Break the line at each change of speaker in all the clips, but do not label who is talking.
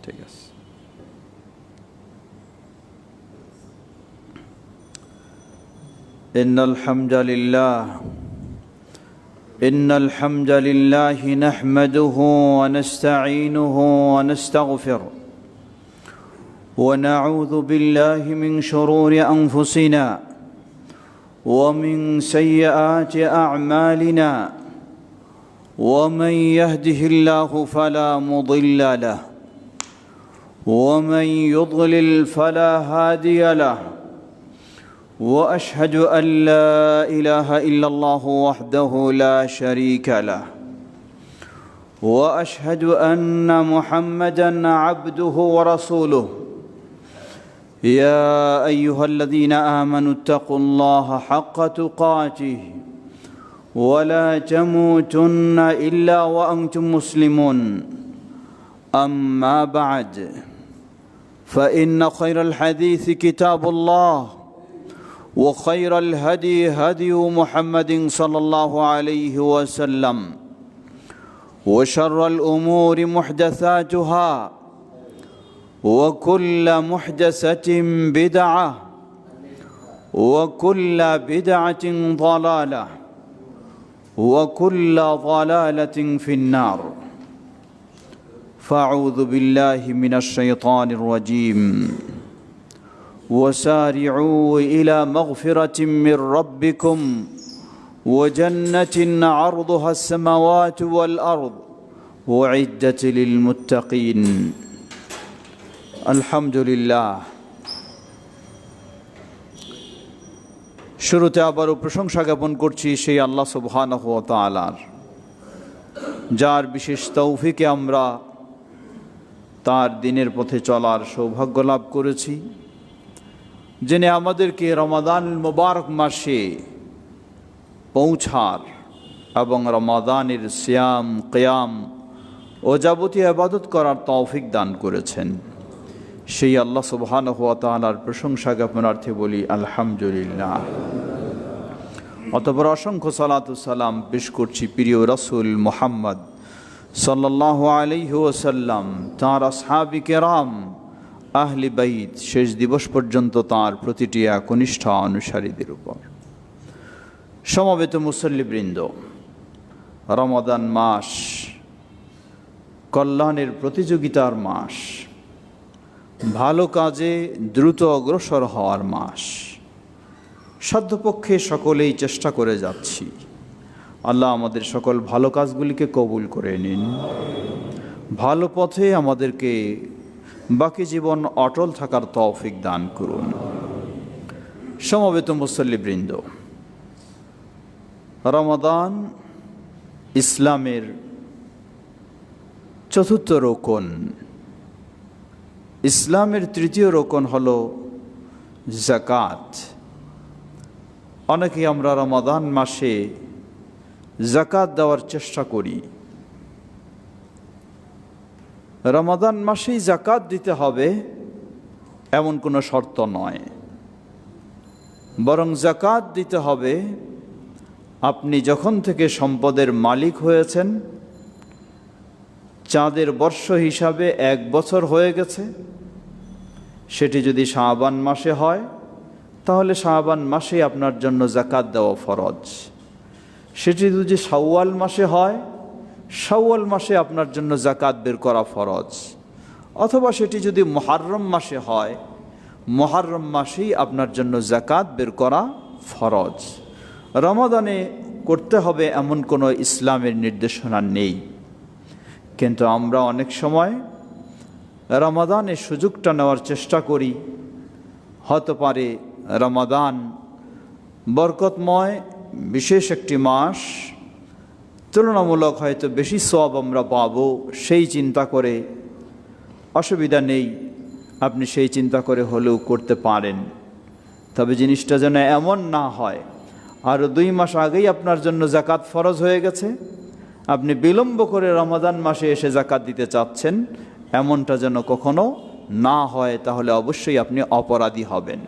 ঠিক আছে। إن الحمد لله نحمده ونستعينه ونستغفره ونعوذ بالله من شرور أنفسنا ومن سيئات أعمالنا ومن يهده الله فلا مضل له ومن يضلل فلا هادي له وأشهد أن لا إله إلا الله وحده لا شريك له وأشهد أن محمدًا عبده ورسوله يا أيها الذين آمنوا اتقوا الله حق تقاته ولا تموتن إلا وأنتم مسلمون أما بعد فإن خير الحديث كتاب الله وخير الهدي هدي محمد صلى الله عليه وسلم وشر الأمور محدثاتها وكل محدثة بدعة وكل بدعة ضلالة وكل ضلالة في النار فأعوذ بالله من الشيطان الرجيم وسارعوا إلى مغفرة من ربكم وجنة عرضها السماوات والأرض أعدت للمتقين الحمد لله শুরুতে আবারও প্রশংসা জ্ঞাপন করছি সেই আল্লাহ সুবহানাহু ওয়া তাআলার, যার বিশেষ তৌফিকে আমরা তার দিনের পথে চলার সৌভাগ্য লাভ করেছি, যিনি আমাদেরকে রমাদান মুবারক মাসে পৌঁছার এবং রমাদানের সিয়াম কিয়াম ও যাবতীয় ইবাদত করার তৌফিক দান করেছেন। সেই আল্লাহ সুবহানাহু ওয়া তাআলার প্রশংসা জ্ঞাপনার্থে বলি আলহামদুলিল্লাহ। অতঃপর অসংখ্য সালাতু সালাম পেশ করছি প্রিয় রাসূল মুহাম্মদ সাল্লাল্লাহু আলাইহি ওয়াসাল্লাম, তাঁর আসহাবে কেরাম, আহলে বাইত, শেষ দিবস পর্যন্ত তাঁর প্রতিটি একনিষ্ঠ অনুসারীদের উপর। সমবেত মুসল্লিবৃন্দ, রমাদান মাস কল্যাণের প্রতিযোগিতার মাস, ভালো কাজে দ্রুত অগ্রসর হওয়ার মাস। সাধ্যপক্ষে সকলেই চেষ্টা করে যাচ্ছি। আল্লাহ আমাদের সকল ভালো কাজগুলিকে কবুল করে নিন, ভালো পথে আমাদেরকে বাকি জীবন অটল থাকার তৌফিক দান করুন। সমবেত মুসল্লিবৃন্দ, রমাদান ইসলামের চতুর্থ রোকন। ইসলামের তৃতীয় রোকন হল যাকাত। অনেকেই আমরা রমাদান মাসে যাকাত দেওয়ার চেষ্টা করি। রমাদান মাসেই যাকাত দিতে হবে এমন কোনো শর্ত নয়, বরং যাকাত দিতে হবে আপনি যখন থেকে সম্পদের মালিক হয়েছেন, চাঁদের বর্ষ হিসাবে 1 বছর হয়ে গেছে। সেটি যদি শাবান মাসে হয় তাহলে শাবান মাসে আপনার জন্য যাকাত দেওয়া ফরজ। সেটি যদি শাওয়াল মাসে হয়, শাওয়াল মাসে আপনার জন্য যাকাত বের করা ফরজ। অথবা সেটি যদি মুহররম মাসে হয়, মুহররম মাসেই আপনার জন্য যাকাত বের করা ফরজ। রমাদানে করতে হবে এমন কোনো ইসলামের নির্দেশনা নেই, কিন্তু আমরা অনেক সময় রমাদানের সুযোগটা নেওয়ার চেষ্টা করি। হতে পারে রমাদান বরকতময় বিশেষ একটি মাস, তুলনামূলক হয়তো বেশি সওয়াব আমরা পাবো, সেই চিন্তা করে। অসুবিধা নেই, আপনি সেই চিন্তা করে হলেও করতে পারেন। তবে জিনিসটা যেন এমন না হয় আরও 2 মাস আগেই আপনার জন্য যাকাত ফরজ হয়ে গেছে, আপনি বিলম্ব করে রমাদান মাসে এসে যাকাত দিতে চাচ্ছেন, এমনটা যেন কখনো না হয়, তাহলে অবশ্যই আপনি অপরাধী হবেন।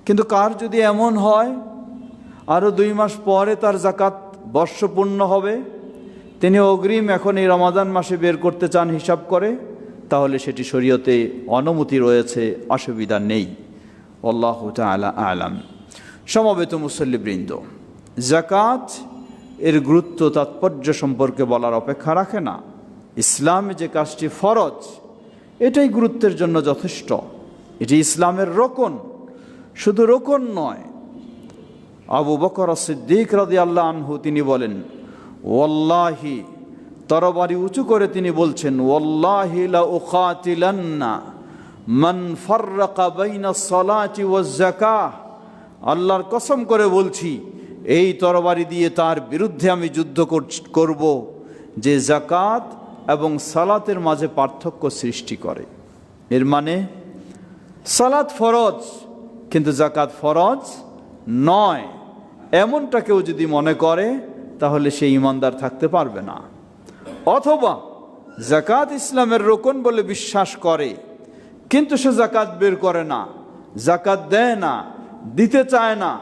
কিন্তু কার যদি এমন হয় আরও 2 মাস পরে তার যাকাত বর্ষপূর্ণ হবে, তিনি অগ্রিম এখন এই রমাদান মাসে বের করতে চান হিসাব করে, তাহলে সেটি শরীয়তে অনুমতি রয়েছে, অসুবিধা নেই। আল্লাহু তাআলা আলাম। সমবেত মুসল্লিবৃন্দ, যাকাত এর গুরুত্ব তাৎপর্য সম্পর্কে বলার অপেক্ষা রাখে না। ইসলামে যে কাজটি ফরজ, এটাই গুরুত্বের জন্য যথেষ্ট। এটি ইসলামের রোকন, শুধু রোকন নয়। আবু বকর সিদ্দিক রাদিয়াল্লাহু আনহু তিনি বলেন, ওয়াল্লাহি, তরবারি উঁচু করে তিনি বলছেন, ওয়াল্লাহি লা উকাতিলান্না মান ফাররাকা বাইনাস সালাতি ওয়াজ যাকাহ, আল্লাহর কসম করে বলছি, এই তরবারি দিয়ে তার বিরুদ্ধে আমি যুদ্ধ করব যে যাকাত এবং সালাতের মাঝে পার্থক্য সৃষ্টি করে। এর মানে সালাত ফরজ কিন্তু যাকাত ফরজ নয়, এমনটা কেউ যদি মনে করে তাহলে সে ঈমানদার থাকতে পারবে না। অথবা যাকাত ইসলামের রোকন বলে বিশ্বাস করে কিন্তু সে যাকাত বের করে না, যাকাত দেয় না, দিতে চায় না,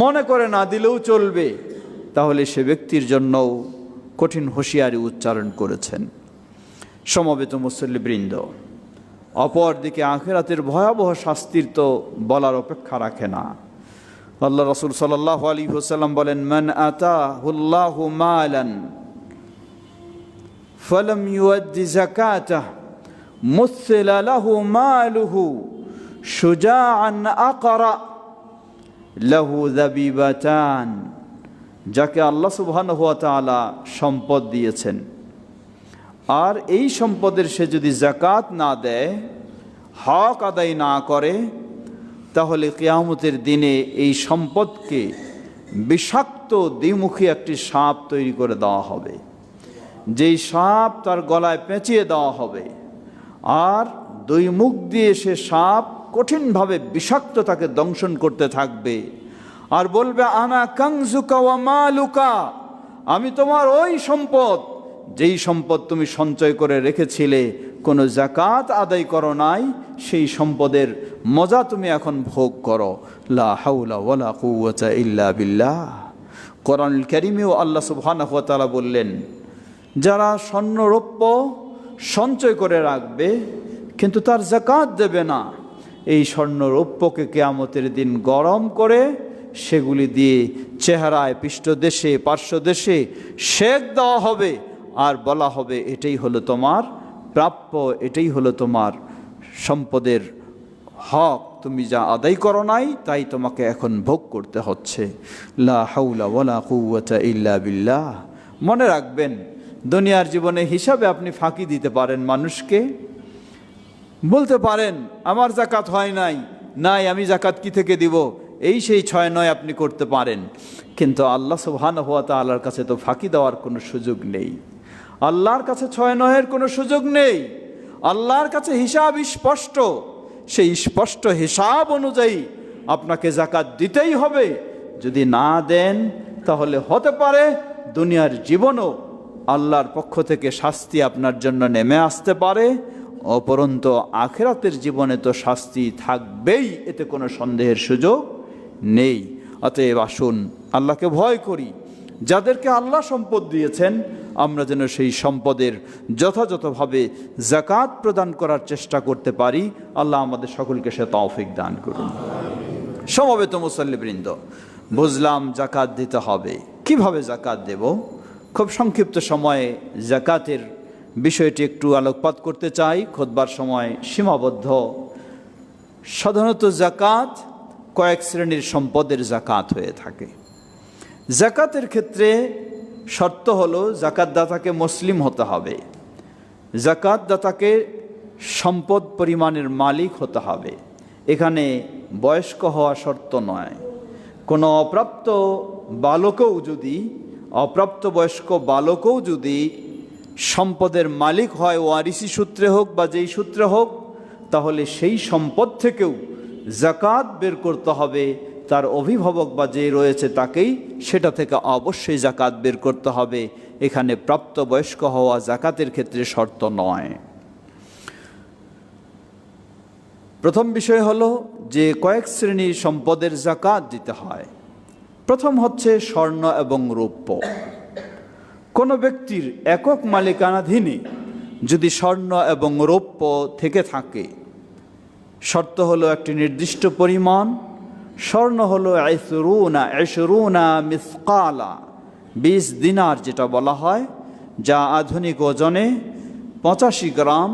মনে করে না দিলেও চলবে, তাহলে সে ব্যক্তির জন্যও কঠিন হুঁশিয়ারি উচ্চারণ করেছেন। সমবেত মুসল্লিবৃন্দ, অপরদিকে আখিরাতের ভয়াবহ শাস্তির তো বলার অপেক্ষা রাখে না। আল্লাহ রাসূল সাল্লাল্লাহু আলাইহি ওয়াসাল্লাম বলেন, মান আতাহুল্লাহু মালান ফালাম ইউআদ্দি যাকাতাহু মুসিলা লাহু মালুহু শুজাআন আকরা লাহু যাবিবাতান। যাকে আল্লাহ সুবহানাহু ওয়া তাআলা সম্পদ দিয়েছেন, আর এই সম্পদের সে যদি যাকাত না দেয়, হক আদায় না করে, তাহলে কিয়ামতের দিনে এই সম্পদকে বিষাক্ত দ্বিমুখী একটি সাপ তৈরি করে দেওয়া হবে, যেই সাপ তার গলায় পেঁচিয়ে দেওয়া হবে, আর দুই মুখ দিয়ে সে সাপ কঠিনভাবে বিষাক্ত তাকে দংশন করতে থাকবে আর বলবে, আনা কানজুকা ওয়া মালুকা, আমি তোমার ওই সম্পদ যেই সম্পদ তুমি সঞ্চয় করে রেখেছিলে, কোনো যাকাত আদায় করো নাই, সেই সম্পদের মজা তুমি এখন ভোগ করো। লা হাওলা ওয়ালা কুওয়াতা ইল্লা বিল্লাহ। কোরআনুল কারীমেও আল্লাহ সুবহানাহু ওয়া তাআলা বললেন, যারা স্বর্ণ রৌপ্য সঞ্চয় করে রাখবে কিন্তু তার যাকাত দেবে না, এই স্বর্ণ রৌপ্যকে কিয়ামতের দিন গরম করে সেগুলি দিয়ে চেহারায়, পৃষ্ঠদেশে, পার্শ্বদেশে সেক দেওয়া হবে আর বলা হবে, এটাই হলো তোমার প্রাপ্য, এটাই হলো তোমার সম্পদের হক, তুমি যা আদায় করো নাই তাই তোমাকে এখন ভোগ করতে হচ্ছে। লা হাওলা ওয়ালা কুওয়াতা ইল্লা বিল্লাহ। মনে রাখবেন, দুনিয়ার জীবনে হিসাবে আপনি ফাঁকি দিতে পারেন মানুষকে, বলতে পারেন আমার যাকাত হয় নাই, আমি যাকাত কি থেকে দিব, এই সেই 6-9 আপনি করতে পারেন, কিন্তু আল্লাহ সুবহানাহু ওয়া তাআলার কাছে তো ফাঁকি দেওয়ার কোনো সুযোগ নেই। আল্লাহর কাছে 6-9-এর কোনো সুযোগ নেই। আল্লাহর কাছে হিসাব স্পষ্ট, সেই স্পষ্ট হিসাব অনুযায়ী আপনাকে যাকাত দিতেই হবে। যদি না দেন তাহলে হতে পারে দুনিয়ার জীবনও আল্লাহর পক্ষ থেকে শাস্তি আপনার জন্য নেমে আসতে পারে, অপরন্তু আখিরাতের জীবনে তো শাস্তি থাকবেই, এতে কোনো সন্দেহের সুযোগ নেই। অতএব আসুন আল্লাহকে ভয় করি। যাদেরকে আল্লাহ সম্পদ দিয়েছেন, আমরা যেন সেই সম্পদের যথাযথভাবে যাকাত প্রদান করার চেষ্টা করতে পারি। আল্লাহ আমাদের সকলকে সে তৌফিক দান করুন। সমবেত মুসল্লিবৃন্দ, বুঝলাম যাকাত দিতে হবে। কিভাবে যাকাত দেব? খুব সংক্ষিপ্ত সময়ে যাকাতের বিষয়টি একটু আলোকপাত করতে চাই, খুতবার সময় সীমাবদ্ধ। সাধারণত যাকাত কয়েক শ্রেণীর সম্পদের যাকাত হয়ে থাকে। যাকাতের ক্ষেত্রে শর্ত হলো যাকাতদাতাকে মুসলিম হতে হবে, যাকাতদাতাকে সম্পদ পরিমাণের মালিক হতে হবে। এখানে বয়স্ক হওয়া শর্ত নয়। কোনো অপ্রাপ্তবয়স্ক বালকও যদি সম্পদের মালিক হয়, ওয়ারিসি সূত্রে হোক বা যেই সূত্রে হোক, তাহলে সেই সম্পদ থেকেও যাকাত বের করতে হবে। তার অভিভাবক বা যে রয়েছে তাকেই সেটা থেকে অবশ্যই যাকাত বের করতে হবে। এখানে প্রাপ্তবয়স্ক হওয়া যাকাতের ক্ষেত্রে শর্ত নয়। প্রথম বিষয় হলো যে কয়েক শ্রেণীর সম্পদের যাকাত দিতে হয়। প্রথম হচ্ছে স্বর্ণ এবং রৌপ্য। কোনো ব্যক্তির একক মালিকানাধীনে যদি স্বর্ণ এবং রৌপ্য থেকে থাকে, শর্ত হলো একটি নির্দিষ্ট পরিমাণ। স্বর্ণ হলো 20 মিসকালা, 20 দিনার যেটা বলা হয়, যা আধুনিক ওজনে 85 গ্রাম,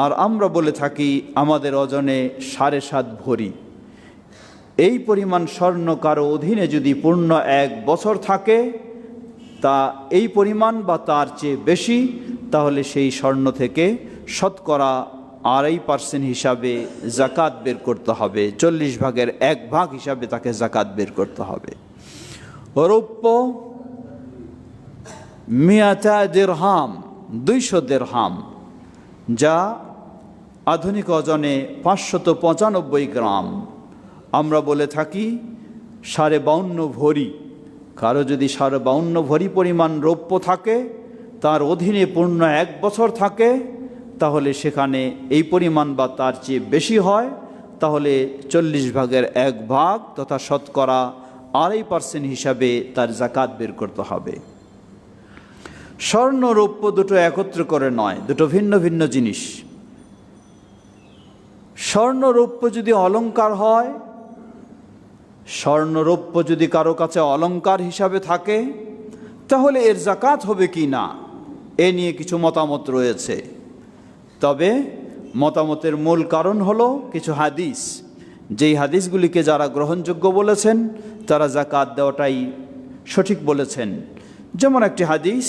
আর আমরা বলে থাকি আমাদের ওজনে 7.5 ভরি। এই পরিমাণ স্বর্ণ কারো অধীনে যদি পূর্ণ 1 বছর থাকে, তা এই পরিমাণ বা তার চেয়ে বেশি, তাহলে সেই স্বর্ণ থেকে শতকরা 2.5% হিসাবে জাকাত বের করতে হবে। 40 ভাগের 1 ভাগ হিসাবে তাকে জাকাত বের করতে হবে। রৌপ্য 100 দিরহাম, 200 দিরহাম, যা আধুনিক ওজনে 595 গ্রাম, আমরা বলে থাকি 52.5 ভরি। কারো যদি 52.5 ভরি পরিমাণ রৌপ্য থাকে, তার অধীনে পূর্ণ 1 বছর থাকে, তাহলে সেখানে এই পরিমাণ বা তার চেয়ে বেশি হয়, তাহলে 40 ভাগের 1 ভাগ তথা শতকরা 2.5% হিসাবে তার জাকাত বের করতে হবে। স্বর্ণ রৌপ্য দুটো একত্র করে নয়, দুটো ভিন্ন ভিন্ন জিনিস। স্বর্ণ রৌপ্য যদি অলংকার হয়, স্বর্ণ রৌপ্য যদি কারো কাছে অলংকার হিসাবে থাকে, তাহলে এর জাকাত হবে কি না এ নিয়ে কিছু মতামত রয়েছে। তবে মতামতের মূল কারণ হলো কিছু হাদিস, যেই হাদিসগুলিকে যারা গ্রহণযোগ্য বলেছেন তারা জাকাত দেওয়াটাই সঠিক বলেছেন। যেমন একটি হাদিস,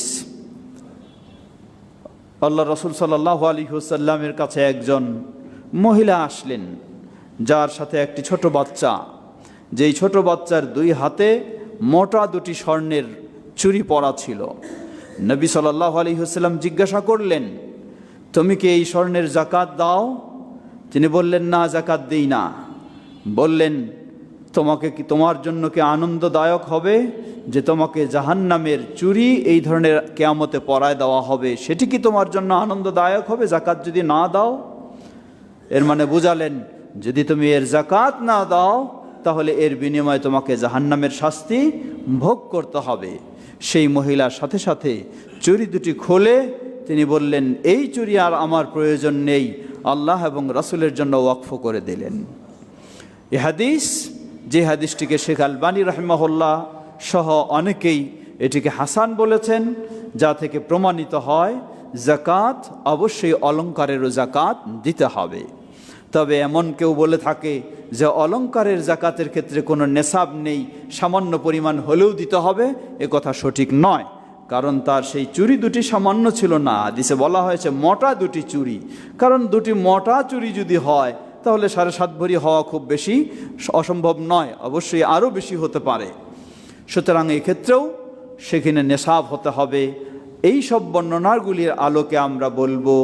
আল্লাহ রাসূল সাল্লাল্লাহু আলাইহি ওয়াসাল্লামের কাছে একজন মহিলা আসলেন, যার সাথে একটি ছোট বাচ্চা, যেই ছোট বাচ্চার 2 হাতে মোটা 2টি স্বর্ণের চুড়ি পরা ছিল। নবী সাল্লাল্লাহু আলাইহি ওয়াসাল্লাম জিজ্ঞাসা করলেন, তুমি কি এই স্বর্ণের জাকাত দাও? তিনি বললেন, না, জাকাত দেই না। বললেন, তোমার জন্য কি আনন্দদায়ক হবে যে তোমাকে জাহান্নামের চুড়ি এই ধরনের কিয়ামতে পরায় দেওয়া হবে? সেটি কি তোমার জন্য আনন্দদায়ক হবে জাকাত যদি না দাও? এর মানে বুঝালেন, যদি তুমি এর জাকাত না দাও, তাহলে এর বিনিময়ে তোমাকে জাহান্নামের শাস্তি ভোগ করতে হবে। সেই মহিলার সাথে সাথে চুড়ি 2টি খুলে তিনি বললেন, এই চুড়ি আর আমার প্রয়োজন নেই, আল্লাহ এবং রাসূলের জন্য ওয়াকফ করে দিলেন। এই হাদিস, যে হাদিসটিকে শেখ আলবানী রাহিমাহুল্লাহ সহ অনেকেই এটিকে হাসান বলেছেন, যা থেকে প্রমাণিত হয় জাকাত অবশ্যই অলংকারেরও জাকাত দিতে হবে। তবে এমন কেউ বলে থাকে যে অলংকারের জাকাতের ক্ষেত্রে কোনো নেশাব নেই, সামান্য পরিমাণ হলেও দিতে হবে, এ কথা সঠিক নয়। কারণ তার সেই চুড়ি 2টি সামান্য ছিল না, হাদিসে বলা হয়েছে মোটা 2টি চুড়ি। কারণ 2টি মোটা চুড়ি যদি হয়, তাহলে 7.5 ভরি হওয়া খুব বেশি অসম্ভব নয়, অবশ্যই আরও বেশি হতে পারে। সুতরাং এই ক্ষেত্রেও সেখানে নেশাব হতে হবে। এই সব বর্ণনাগুলির আলোকে আমরা বলবো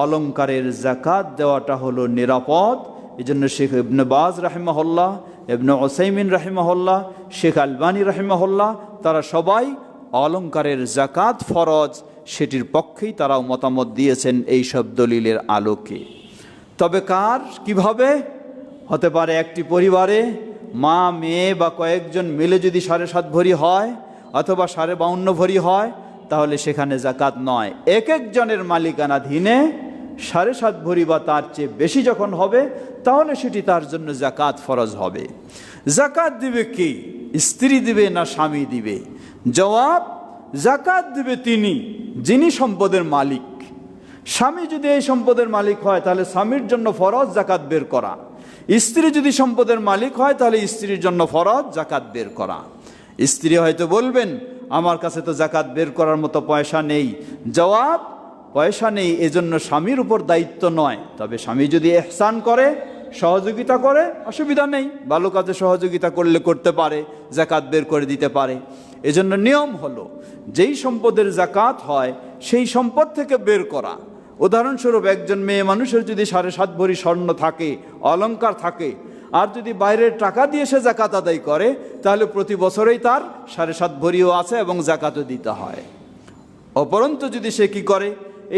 অলংকারের জাকাত দেওয়াটা হলো নিরাপদ। এই জন্য শেখ ইবনে বাজ রাহিমাহুল্লাহ, ইবনে উসাইমিন রাহিমাহুল্লাহ, শেখ আলবানী রাহিমাহুল্লাহ, তারা সবাই অলংকারের জাকাত ফরজ সেটির পক্ষেই তারাও মতামত দিয়েছেন এই সব দলিলের আলোকে। তবে কার কিভাবে হতে পারে? একটি পরিবারে মা, মেয়ে বা কয়েকজন মিলে যদি 7.5 ভরি হয় অথবা 52.5 ভরি হয়, তাহলে সেখানে জাকাত নয়। এক একজনের মালিকানাধীনে 7.5 ভরি বা তার চেয়ে বেশি যখন হবে, তাহলে সেটি তার জন্য জাকাত ফরজ হবে। জাকাত দিবে কি? স্ত্রী দিবে না স্বামী দিবে? জবাব, জাকাত দিবে তিনি যিনি সম্পদের মালিক। স্বামী যদি এই সম্পদের মালিক হয়, তাহলে স্বামীর জন্য ফরজ জাকাত বের করা। স্ত্রী যদি সম্পদের মালিক হয়, তাহলে স্ত্রীর জন্য ফরজ জাকাত বের করা। স্ত্রী হয়তো বলবেন, আমার কাছে তো জাকাত বের করার মতো পয়সা নেই। জবাব, পয়সা নেই এজন্য স্বামীর উপর দায়িত্ব নয়। তবে স্বামী যদি ইহসান করে, সহযোগিতা করে, অসুবিধা নেই, ভালো কাজে সহযোগিতা করলে করতে পারে, জাকাত বের করে দিতে পারে। এজন্য নিয়ম হলো, যেই সম্পদের জাকাত হয় সেই সম্পদ থেকে বের করা। উদাহরণস্বরূপ, একজন মেয়ে মানুষের যদি 7.5 ভরি স্বর্ণ থাকে, অলংকার থাকে, আর যদি বাইরের টাকা দিয়ে সে জাকাত আদায় করে, তাহলে প্রতি বছরেই তার 7.5 ভরিও আছে এবং জাকাতও দিতে হয়। অপরন্তু যদি সে কি করে,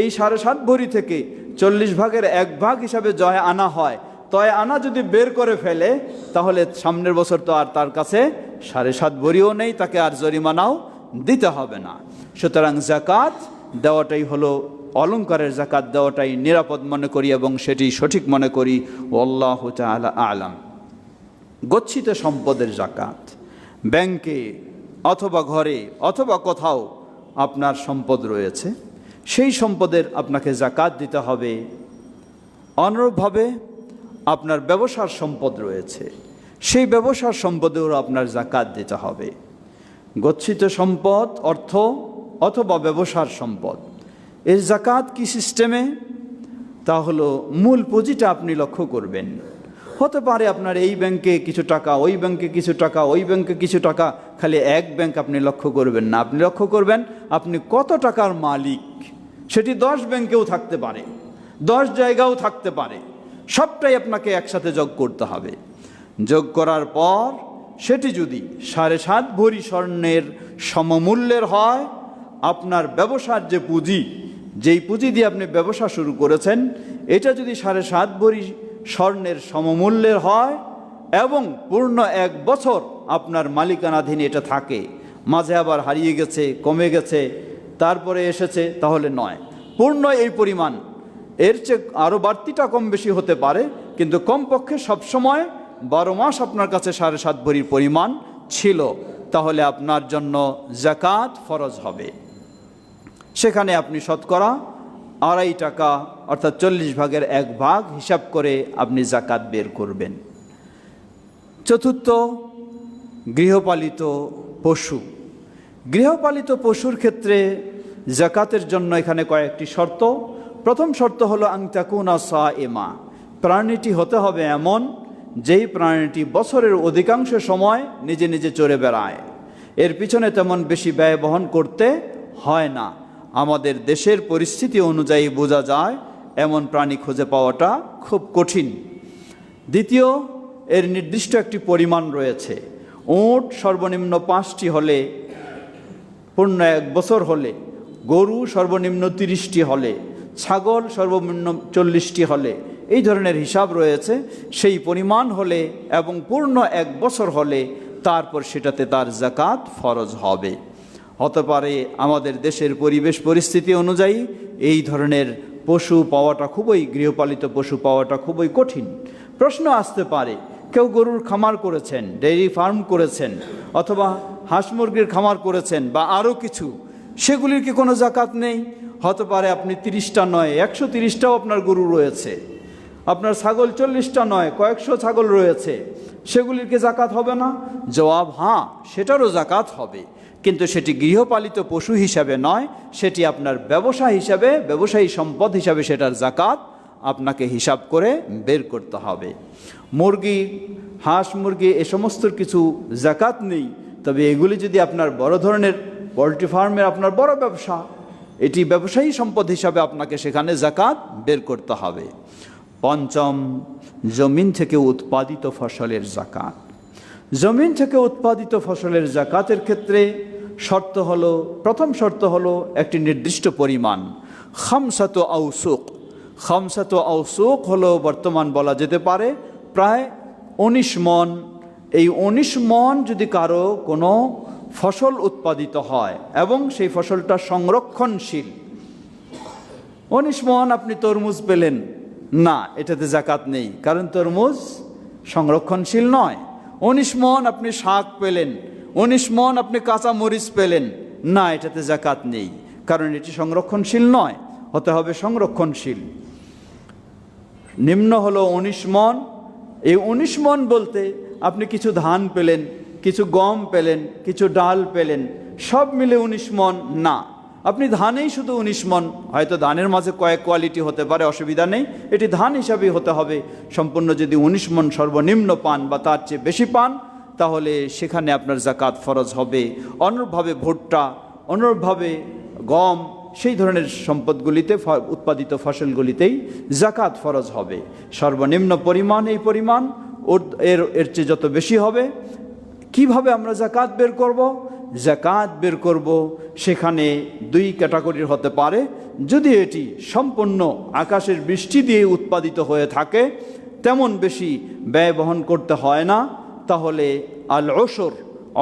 এই 7.5 ভরি থেকে 40 ভাগের 1 ভাগ হিসাবে জয় আনা হয়, তয় আনা যদি বের করে ফেলে, তাহলে সামনের বছর তো আর তার কাছে 7.5 ভরিও নেই, তাকে আর জরিমানাও দিতে হবে না। সুতরাং জাকাত দেওয়াটাই হলো অলংকারের জাকাত দেওয়াটাই নিরাপদ মনে করি এবং সেটি সঠিক মনে করি। আল্লাহু তাআলা আ'লাম। গচ্ছিত সম্পদের জাকাত, ব্যাংকে অথবা ঘরে অথবা কোথাও আপনার সম্পদ রয়েছে, সেই সম্পদের আপনাকে জাকাত দিতে হবে। অনুরূপভাবে আপনার ব্যবসার সম্পদ রয়েছে, সেই ব্যবসার সম্পদেও আপনার জাকাত দিতে হবে। গচ্ছিত সম্পদ অর্থ অথবা ব্যবসার সম্পদ, এর জাকাত কি সিস্টেমে? তা হলো মূল পুঁজিটা আপনি লক্ষ্য করবেন। হতে পারে আপনার এই ব্যাংকে কিছু টাকা, ওই ব্যাংকে কিছু টাকা, ওই ব্যাংকে কিছু টাকা, খালি এক ব্যাংক আপনি লক্ষ্য করবেন না। আপনি লক্ষ্য করবেন আপনি কত টাকার মালিক। সেটি 10 ব্যাংকেও থাকতে পারে, 10 জায়গাও থাকতে পারে, সবটাই আপনাকে একসাথে যোগ করতে হবে। যোগ করার পর সেটি যদি 7.5 ভরি স্বর্ণের সমমূল্যের হয়, আপনার ব্যবসার যে পুঁজি, যেই পুঁজি দিয়ে আপনি ব্যবসা শুরু করেছেন, এটা যদি 7.5 ভরি স্বর্ণের সমমূল্যের হয় এবং পূর্ণ 1 বছর আপনার মালিকানাধীন এটা থাকে, মাঝে আবার হারিয়ে গেছে, কমে গেছে, তারপরে এসেছে, তাহলে নয়, পূর্ণ এই পরিমাণ। এর চেয়ে আরও বাড়তিটা কম বেশি হতে পারে, কিন্তু কমপক্ষে সবসময় 12 মাস আপনার কাছে 7.5 ভরির পরিমাণ ছিল, তাহলে আপনার জন্য জাকাত ফরজ হবে। সেখানে আপনি শতকরা 2.5 টাকা অর্থাৎ 40 ভাগের 1 ভাগ হিসাব করে আপনি জাকাত বের করবেন। চতুর্থ, গৃহপালিত পশু। গৃহপালিত পশুর ক্ষেত্রে জাকাতের জন্য এখানে কয়েকটি শর্ত। প্রথম শর্ত হলো আন তাকুনা সাইমা, প্রাণীটি হতে হবে এমন যেই প্রাণীটি বছরের অধিকাংশ সময় নিজে নিজে চরে বেড়ায়, এর পিছনে তেমন বেশি ব্যয় বহন করতে হয় না। আমাদের দেশের পরিস্থিতি অনুযায়ী বোঝা যায় এমন প্রাণী খুঁজে পাওয়াটা খুব কঠিন। দ্বিতীয়, এর নির্দিষ্ট একটি পরিমাণ রয়েছে। উট সর্বনিম্ন 5টি হলে, পূর্ণ 1 বছর হলে, গরু সর্বনিম্ন 30টি হলে, ছাগল সর্বনিম্ন 40টি হলে, এই ধরনের হিসাব রয়েছে। সেই পরিমাণ হলে এবং পূর্ণ 1 বছর হলে তারপর সেটাতে তার জাকাত ফরজ হবে। হতে পারে আমাদের দেশের পরিবেশ পরিস্থিতি অনুযায়ী এই ধরনের পশু পাওয়াটা খুবই, গৃহপালিত পশু পাওয়াটা খুবই কঠিন। প্রশ্ন আসতে পারে, কেউ গরুর খামার করেছেন, ডেইরি ফার্ম করেছেন, অথবা হাঁস মুরগির খামার করেছেন বা আরও কিছু, সেগুলির কি কোনো জাকাত নেই? হতে পারে আপনি 30টা নয় 130টাও আপনার গরু রয়েছে, আপনার ছাগল 40টা নয় কয়েকশো ছাগল রয়েছে, সেগুলির কি জাকাত হবে না? জবাব হ্যাঁ, সেটারও জাকাত হবে, কিন্তু সেটি গৃহপালিত পশু হিসাবে নয়, সেটি আপনার ব্যবসা হিসাবে, ব্যবসায়ী সম্পদ হিসাবে সেটার জাকাত আপনাকে হিসাব করে বের করতে হবে। মুরগি, হাঁস মুরগি এ সমস্ত কিছু জাকাত নেই, তবে এগুলি যদি আপনার বড় ধরনের পোলট্রি ফার্মের আপনার বড় ব্যবসা, এটি ব্যবসায়ী সম্পদ হিসাবে আপনাকে সেখানে জাকাত বের করতে হবে। পঞ্চম, জমিন থেকে উৎপাদিত ফসলের জাকাত। জমিন থেকে উৎপাদিত ফসলের জাকাতের ক্ষেত্রে শর্ত হলো, প্রথম শর্ত হলো একটি নির্দিষ্ট পরিমাণ, খামসাত আউসুক। খামসাত আউসুক হলো বর্তমান বলা যেতে পারে প্রায় 19 মণ। এই 19 মণ যদি কারো কোনো ফসল উৎপাদিত হয় এবং সেই ফসলটা সংরক্ষণশীল, 19 মণ আপনি তরমুজ পেলেন না, এটাতে জাকাত নেই, কারণ তরমুজ সংরক্ষণশীল নয়। 19 মণ আপনি শাক পেলেন, 19 মণ আপনি কাঁচা মরিচ পেলেন না, এটাতে জাকাত নেই, কারণ এটি সংরক্ষণশীল নয়, হতে হবে সংরক্ষণশীল। নিম্ন হলো 19 মণ। এই 19 মণ বলতে আপনি কিছু ধান পেলেন, কিছু গম পেলেন, কিছু ডাল পেলেন, সব মিলে 19 মণ না। আপনি ধানেই শুধু 19 মণ, হয়তো ধানের মাঝে কয়েক কোয়ালিটি হতে পারে, অসুবিধা নেই, এটি ধান হিসাবেই হতে হবে সম্পূর্ণ। যদি 19 মণ সর্বনিম্ন পান বা তার চেয়ে বেশি পান, তাহলে সেখানে আপনার জাকাত ফরজ হবে। অনুরূপভাবে ভুট্টা, অনুরূপভাবে গম, সেই ধরনের সম্পদগুলিতে, উৎপাদিত ফসলগুলিতেই জাকাত ফরজ হবে। সর্বনিম্ন পরিমাণ এই পরিমাণ, এর চেয়ে যত বেশি হবে। কিভাবে আমরা জাকাত বের করব? জাকাত বের করব সেখানে 2 ক্যাটাগরির হতে পারে। যদি এটি সম্পূর্ণ আকাশের বৃষ্টি দিয়ে উৎপাদিত হয়ে থাকে, তেমন বেশি ব্যয় বহন করতে হয় না, তাহলে আল ওসর,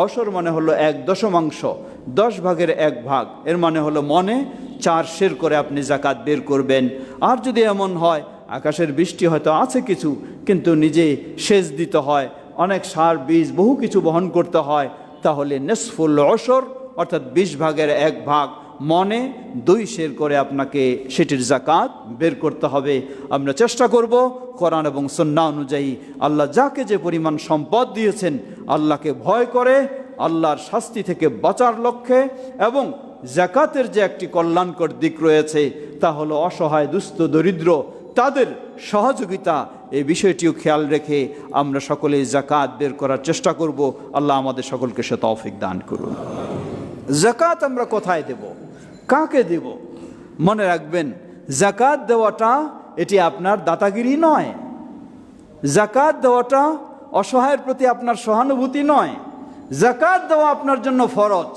ওসর মানে হলো 1/10, 10 ভাগের 1 ভাগ, এর মানে হলো মনে 4 সের করে আপনি জাকাত বের করবেন। আর যদি এমন হয় আকাশের বৃষ্টি হয়তো আছে কিছু, কিন্তু নিজে সেচ দিতে হয়, অনেক সার বীজ বহু কিছু বহন করতে হয়, তাহলে নিসফুল উশর অর্থাৎ 20 ভাগের 1 ভাগ মনে 2 সের করে আপনাকে সেটির জাকাত বের করতে হবে। আমরা চেষ্টা করব কোরআন এবং সুন্নাহ অনুযায়ী আল্লাহ যাকে যে পরিমাণ সম্পদ দিয়েছেন আল্লাহকে ভয় করে আল্লাহর শাস্তি থেকে বাঁচার লক্ষ্যে, এবং জাকাতের যে একটি কল্যাণকর দিক রয়েছে তা হলো অসহায় দুস্থ দরিদ্র তাদের সহযোগিতা, এই বিষয়টিও খেয়াল রেখে আমরা সকলেই জাকাত বের করার চেষ্টা করব। আল্লাহ আমাদের সকলকে সে তৌফিক দান করুন। জাকাত আমরা কোথায় দেব, কাকে দেব? মনে রাখবেন, জাকাত দেওয়াটা এটি আপনার দাতাগিরি নয়, জাকাত দেওয়াটা অসহায়ের প্রতি আপনার সহানুভূতি নয়, জাকাত দেওয়া আপনার জন্য ফরজ,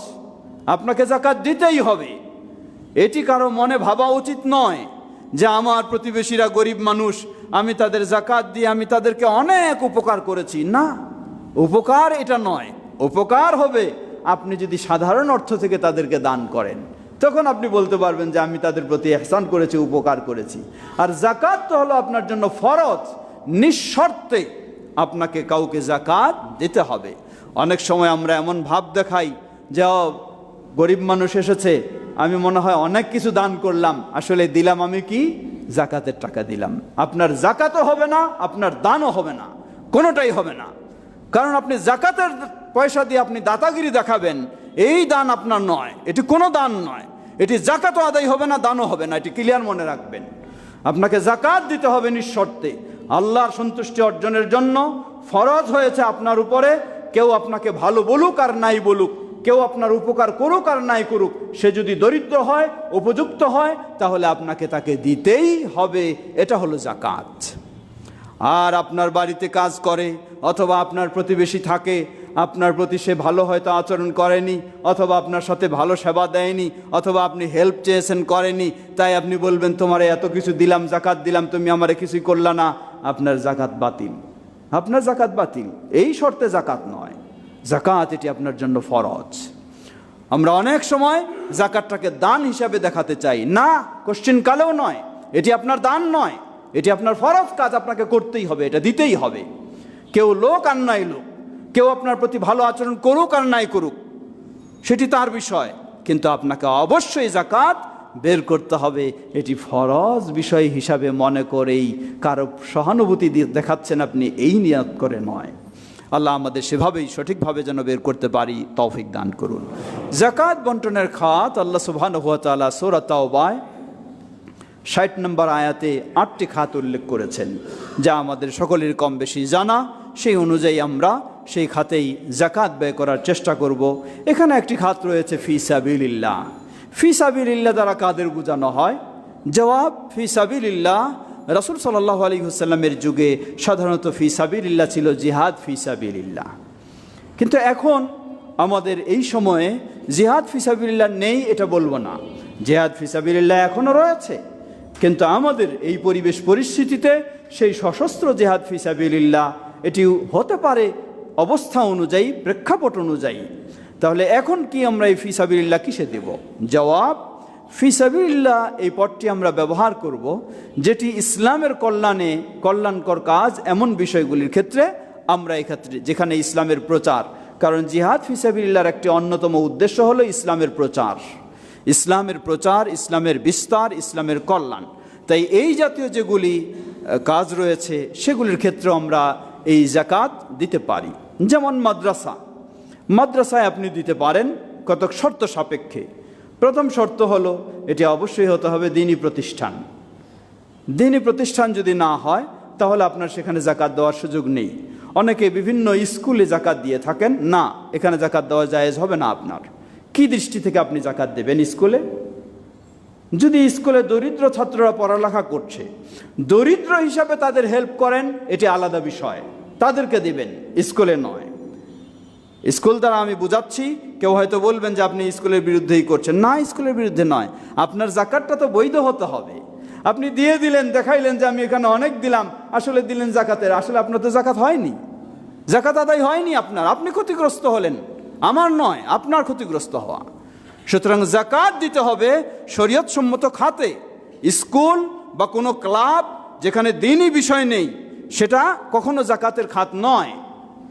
আপনাকে জাকাত দিতেই হবে। এটি কারো মনে ভাবা উচিত নয় যে আমার প্রতিবেশীরা গরিব মানুষ, আমি তাদের জাকাত দিয়ে আমি তাদেরকে অনেক উপকার করেছি। না, উপকার এটা নয়। উপকার হবে আপনি যদি সাধারণ অর্থ থেকে তাদেরকে দান করেন, তখন আপনি বলতে পারবেন যে আমি তাদের প্রতি ইহসান করেছি, উপকার করেছি। আর জাকাত তো হলো আপনার জন্য ফরজ, নিঃশর্তে আপনাকে কাউকে জাকাত দিতে হবে। অনেক সময় আমরা এমন ভাব দেখাই যে গরিব মানুষ এসেছে, আমি মনে হয় অনেক কিছু দান করলাম, আসলে দিলাম আমি কি, জাকাতের টাকা দিলাম। আপনার জাকাতও হবে না, আপনার দানও হবে না, কোনোটাই হবে না। কারণ আপনি জাকাতের পয়সা দিয়ে আপনি দাতাগিরি দেখাবেন, এই দান আপনার নয়, এটি কোনো দান নয়, এটি জাকাতও আদায় হবে না, দানও হবে না, এটি ক্লিয়ার মনে রাখবেন। আপনাকে জাকাত দিতে হবে নিঃশর্তে, আল্লাহর সন্তুষ্টি অর্জনের জন্য ফরজ হয়েছে আপনার উপরে। কেউ আপনাকে ভালো বলুক আর নাই বলুক, কেউ আপনার উপকার করুক আর নাই করুক, সে যদি দরিদ্র হয়, উপযুক্ত হয়, তাহলে আপনাকে তাকে দিতেই হবে। এটা হলো জাকাত। আর আপনার বাড়িতে কাজ করে অথবা আপনার প্রতিবেশী থাকে, আপনার প্রতি সে ভালো হয়তো আচরণ করেনি, অথবা আপনার সাথে ভালো সেবা দেয়নি, অথবা আপনি হেল্প চেয়েছেন করেনি, তাই আপনি বলবেন তোমারে এত কিছু দিলাম, জাকাত দিলাম, তুমি আমারে কিছুই করলা না, আপনার জাকাত বাতিল, আপনার জাকাত বাতিল। এই শর্তে জাকাত নয়, জাকাত এটি আপনার জন্য ফরজ। আমরা অনেক সময় জাকাতটাকে দান হিসাবে দেখাতে চাই, না, কোশ্চিন কালেও নয়, এটি আপনার দান নয়, এটি আপনার ফরজ কাজ, আপনাকে করতেই হবে, এটা দিতেই হবে। কেউ লোক আর নাই লোক, কেউ আপনার প্রতি ভালো আচরণ করুক আর নাই করুক, সেটি তার বিষয়, কিন্তু আপনাকে অবশ্যই জাকাত বের করতে হবে। এটি ফরজ বিষয় হিসাবে মনে করেই কারো সহানুভূতি দেখাচ্ছেন আপনি, এই নিয়ত করে নয়। আল্লাহ আমাদের সেভাবেই সঠিকভাবে যেন বের করতে পারি তৌফিক দান করুন। জাকাত বন্টনের খাত আল্লাহ সুবহানাহু ওয়া তাআলা সূরা তাওবায় 60 নম্বর আয়াতে 8টি খাত উল্লেখ করেছেন, যা আমাদের সকলের কম বেশি জানা। সেই অনুযায়ী আমরা সেই খাতেই জাকাত ব্যয় করার চেষ্টা করব। এখানে একটি খাত রয়েছে ফি সাবিলিল্লাহ। ফি সাবিলিল্লাহ দ্বারা কাদের বোঝানো হয়? জবাব, ফি সাবিলিল্লাহ রাসূল সাল্লাল্লাহু আলাইহি ওয়াসাল্লামের যুগে সাধারণত ফি সাবিলিল্লাহ ছিল জিহাদ ফি সাবিলিল্লাহ। কিন্তু এখন আমাদের এই সময়ে জিহাদ ফি সাবিলিল্লাহ নেই এটা বলবো না, জিহাদ ফি সাবিলিল্লাহ এখনও রয়েছে, কিন্তু আমাদের এই পরিবেশ পরিস্থিতিতে সেই সশস্ত্র জিহাদ ফি সাবিলিল্লাহ এটি হতে পারে অবস্থা অনুযায়ী, প্রেক্ষাপট অনুযায়ী। তাহলে এখন কি আমরা এই ফি সাবিলিল্লাহ কিসে দেব? জবাব, ফি সাবিলিল্লাহ এই পদটি আমরা ব্যবহার করব যেটি ইসলামের কল্যাণে কল্যাণকর কাজ এমন বিষয়গুলির ক্ষেত্রে আমরা এক্ষেত্রে, যেখানে ইসলামের প্রচার, কারণ জিহাদ ফি সাবিলিল্লাহর একটি অন্যতম উদ্দেশ্য হলো ইসলামের প্রচার, ইসলামের প্রচার, ইসলামের বিস্তার, ইসলামের কল্যাণ। তাই এই জাতীয় যেগুলি কাজ রয়েছে সেগুলির ক্ষেত্রে আমরা এই জাকাত দিতে পারি। যেমন মাদ্রাসায় আপনি দিতে পারেন কতক শর্ত সাপেক্ষে। প্রথম শর্ত হলো এটি অবশ্যই হতে হবে দ্বীনি প্রতিষ্ঠান। দ্বীনি প্রতিষ্ঠান যদি না হয় তাহলে আপনার সেখানে জাকাত দেওয়ার সুযোগ নেই। অনেকে বিভিন্ন স্কুলে জাকাত দিয়ে থাকেন, না, এখানে জাকাত দেওয়া জায়েজ হবে না। আপনার কি দৃষ্টি থেকে আপনি জাকাত দেবেন স্কুলে? যদি স্কুলে দরিদ্র ছাত্ররা পড়ালেখা করছে, দরিদ্র হিসাবে তাদের হেল্প করেন, এটি আলাদা বিষয়, তাদেরকে দিবেন, স্কুলে নয়। স্কুল দ্বারা আমি বুঝাচ্ছি, কেউ হয়তো বলবেন যে আপনি স্কুলের বিরুদ্ধেই করছেন। না, স্কুলের বিরুদ্ধে নয়, আপনার জাকাতটা তো বৈধ হতে হবে। আপনি দিয়ে দিলেন, দেখাইলেন যে আমি এখানে অনেক দিলাম, আসলে দিলেন জাকাতের, আসলে আপনার তো জাকাত হয়নি, জাকাত আদায় হয়নি আপনার, আপনি ক্ষতিগ্রস্ত হলেন, আমার নয়, আপনার ক্ষতিগ্রস্ত হওয়া। সুতরাং যাকাত দিতে হবে শরীয়তসম্মত খাতে। স্কুল বা কোনো ক্লাব যেখানে দ্বীনি বিষয় নেই, সেটা কখনো যাকাতের খাত নয়,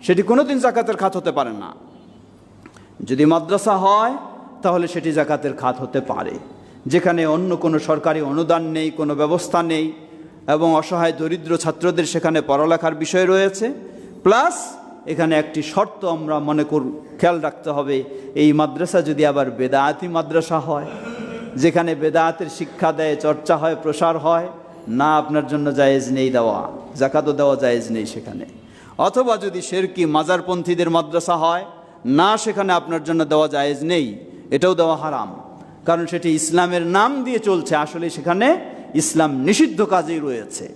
সেটি কোনোদিন যাকাতের খাত হতে পারে না। যদি মাদ্রাসা হয় তাহলে সেটি যাকাতের খাত হতে পারে, যেখানে অন্য কোনো সরকারি অনুদান নেই, কোনো ব্যবস্থা নেই, এবং অসহায় দরিদ্র ছাত্রদের সেখানে পড়ালেখার বিষয় রয়েছে। প্লাস এখানে একটি শর্ত আমরা খেয়াল রাখতে হবে, এই মাদ্রাসা যদি আবার বেদায়াতি মাদ্রাসা হয়, যেখানে বেদায়াতের শিক্ষা দেয়, চর্চা হয়, প্রসার হয়, না, আপনার জন্য জায়েজ নেই দেওয়া, যাকাতও দেওয়া জায়েজ নেই সেখানে। অথবা যদি শিরকি মাজারপন্থীদের মাদ্রাসা হয়, না, সেখানে আপনার জন্য দেওয়া জায়েজ নেই, এটাও দেওয়া হারাম, কারণ সেটি ইসলামের নাম দিয়ে চলছে, আসলে সেখানে ইসলাম নিষিদ্ধ কাজেই রয়েছে।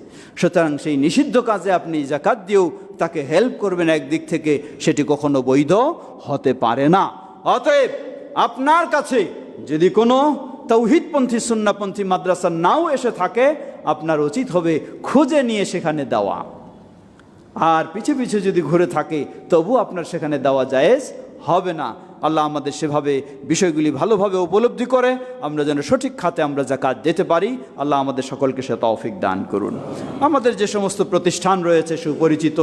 সুতরাং সেই নিষিদ্ধ কাজে আপনি যাকাত দিয়েও তাকে হেল্প করবেন একদিক থেকে, সেটি কখনো বৈধ হতে পারে না। অতএব আপনার কাছে যদি কোনো তাওহীদপন্থী সুন্নাহপন্থী মাদ্রাসা নাও এসে থাকে, আপনার উচিত হবে খুঁজে নিয়ে সেখানে দেওয়া। আর পিছে পিছে যদি ঘুরে থাকে তবু আপনার সেখানে দেওয়া জায়েজ হবে না। আল্লাহ আমাদের সেভাবে বিষয়গুলি ভালোভাবে উপলব্ধি করে আমরা যেন সঠিক খাতে আমরা যাকাত দিতে পারি। আল্লাহ আমাদের সকলকে সে তৌফিক দান করুন। আমাদের যে সমস্ত প্রতিষ্ঠান রয়েছে সুপরিচিত,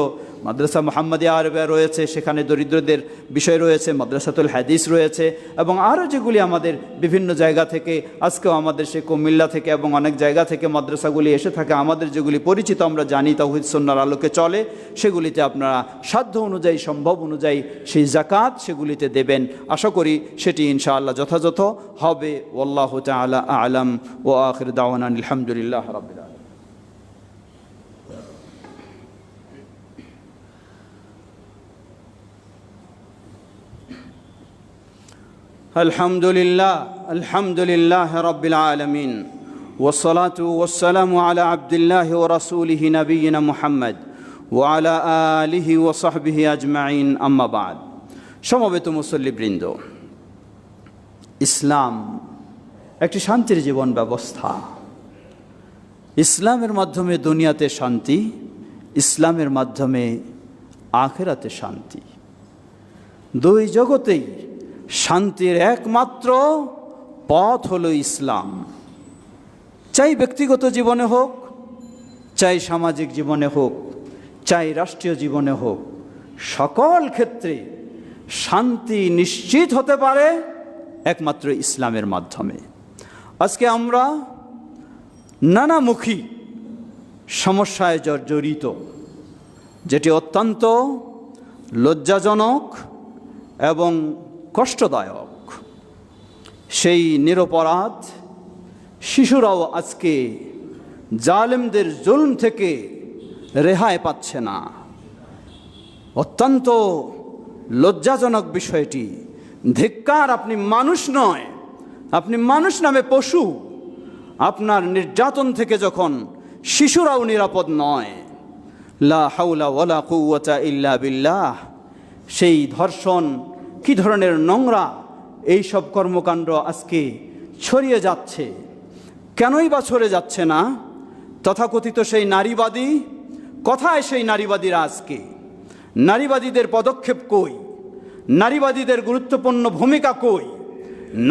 মাদ্রাসা মুহাম্মাদিয়া আরবিয়া রয়েছে, সেখানে দরিদ্রদের বিষয় রয়েছে, মাদ্রাসাতুল হাদিস রয়েছে, এবং আরও যেগুলি আমাদের বিভিন্ন জায়গা থেকে, আজকেও আমাদের সে কুমিল্লা থেকে এবং অনেক জায়গা থেকে মাদ্রাসাগুলি এসে থাকে, আমাদের যেগুলি পরিচিত আমরা জানি তাওহীদ সুন্নাহর আলোকে চলে, সেগুলিতে আপনারা সাধ্য অনুযায়ী, সম্ভব অনুযায়ী সেই যাকাত সেগুলিতে দেবেন। আশা করি সেটি ইনশাআল্লাহ যথাযথ হবে। ওয়াল্লাহু তাআলা আ'লাম ওয়া আখির দাওয়ানা আলহামদুলিল্লাহ রাব্বিল আলামিন। আলহামদুলিল্লাহ রাব্বিল আলামিন ওয়াসসালাতু ওয়াসসালামু আলা আবদিল্লাহি ওয়া রাসূলিহি নবিয়িনা মুহাম্মদ ওয়া আলা আলিহি ওয়া সাহবিহি আজমাইন, আম্মা বা'দ। সমবেত মুসল্লিবৃন্দ, ইসলাম একটি শান্তির জীবন ব্যবস্থা। ইসলামের মাধ্যমে দুনিয়াতে শান্তি, ইসলামের মাধ্যমে আখিরাতে শান্তি। দুই জগতেই শান্তির একমাত্র পথ হলো ইসলাম। চাই ব্যক্তিগত জীবনে হোক, চাই সামাজিক জীবনে হোক, চাই রাষ্ট্রীয় জীবনে হোক, সকল ক্ষেত্রে শান্তি নিশ্চিত হতে পারে একমাত্র ইসলামের মাধ্যমে। আজকে আমরা নানামুখী সমস্যায় জর্জরিত, যেটি অত্যন্ত লজ্জাজনক এবং কষ্টদায়ক। সেই নিরপরাধ শিশুরাও আজকে জালেমদের জুলম থেকে রেহাই পাচ্ছে না। অত্যন্ত লজ্জাজনক বিষয়টি। ধিক্কার, আপনি মানুষ নয়, আপনি মানুষ নামে পশু। আপনার নির্যাতন থেকে যখন শিশুরাও নিরাপদ নয়, লা হাওলা ওয়ালা কুওয়াতা ইল্লা বিল্লাহ, সেই ধর্ষণ কি ধরনের নোংরা এই সব কর্মকাণ্ড আজকে ছড়িয়ে যাচ্ছে। কেনই বা ছড়িয়ে যাচ্ছে না? তথাকথিত সেই নারীবাদী, কোথায় সেই নারীবাদীরা আজকে? নারীবাদীদের পদক্ষেপ কই? নারীবাদীদের গুরুত্বপূর্ণ ভূমিকা কই?